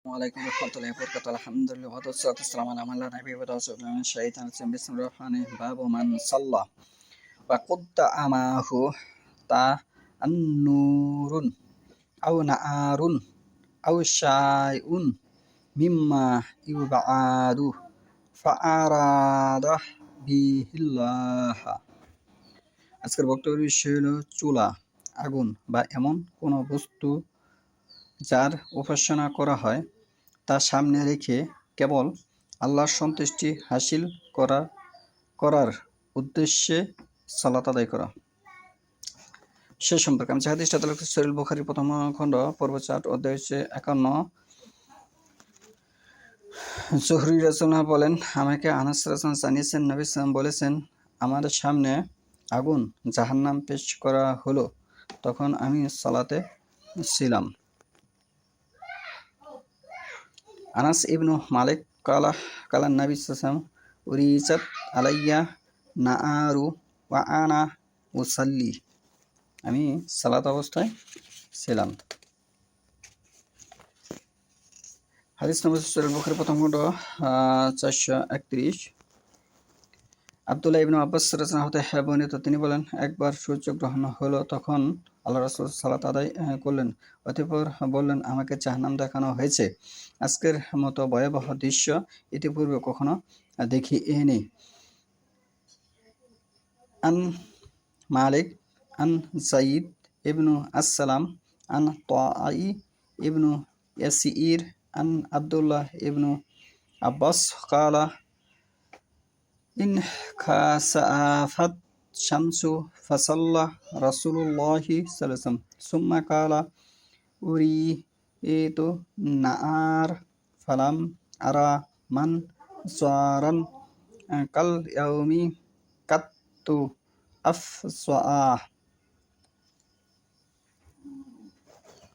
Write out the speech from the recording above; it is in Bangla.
ওয়ালাইকুম রহমতুল্লাহি ওয়া বারাকাতুহু আলহামদুলিল্লাহ ওয়া সাল্লাতু ওয়াসসালামু আলা মান লা নাবিয়্যা বা'দাহু আউযুবিল্লাহি মিনাশ শাইতানির রাজিম বিসমিল্লাহির রহমানির রহিম বাবু মান সাল্লা ওয়া কুদ্দা আমাহু তা আন-নূরুন আও নাআরুন আও শাইউন মিম্মা ইউবাআদু ফাআরাদা বিহিল্লাহ। আজকের বক্তব্যের বিষয় হলো চুলা, আগুন বা এমন কোনো বস্তু যার উপাসনা করা হয় তা সামনে রেখে কেবল আল্লাহর সন্তুষ্টি হাসিল করার উদ্দেশ্যে সালাত আদায় করা। সে সম্পর্কে আমি হাদিসটা সহিহ বুখারী প্রথম খণ্ড পর্ব ৪ অধ্যায় ৫১। জুহরি রাদিয়াল্লাহু বলেন, আমাকে আনাস রাদিয়াল্লাহু জানিয়েছেন, নবী সাল্লাল্লাহু বলেছেন, আমাদের সামনে আগুন জাহান্নাম পেশ করা হলো, তখন আমি সালাতে ছিলাম। আনাস ইবনু মালিক কালা নবী সাল্লাল্লাহু উরিজাত আলাইয়া নাআরু ওয়া আনা উসাল্লি, আমি সালাত অবস্থায় ছিলাম। হাদিস নম্বর সহিহ বুখারী প্রথম খণ্ড ৪৩১। আব্দুল্লাহ ইবনু আব্বাস রাদিয়াল্লাহু হতে বর্ণিত, তিনি বলেন, একবার সূর্যগ্রহণ হলো, তখন আল্লাহ রাসূল সালাত আদায় করলেন, অতঃপর বললেন, আমাকে জাহান্নাম দেখানো হয়েছে। আজকের মতো ভয়াবহ দৃশ্য ইতিপূর্বে কখনো দেখিনি। আন মালিক আন যায়েদ ইবনু আসসালাম আন তাই ইবনু ইয়াসির আন আব্দুল্লাহ ইবনু আব্বাস কালা ইন খাসাফাত শামসু ফাসাল্লা রাসূলুল্লাহি সাল্লাল্লাহু আলাইহি ওয়াসাল্লাম সুম্মা কালা উরিতু নাআর ফালাম আরা মান জারান কাল ইয়াউমি কাত্তু আফসাআ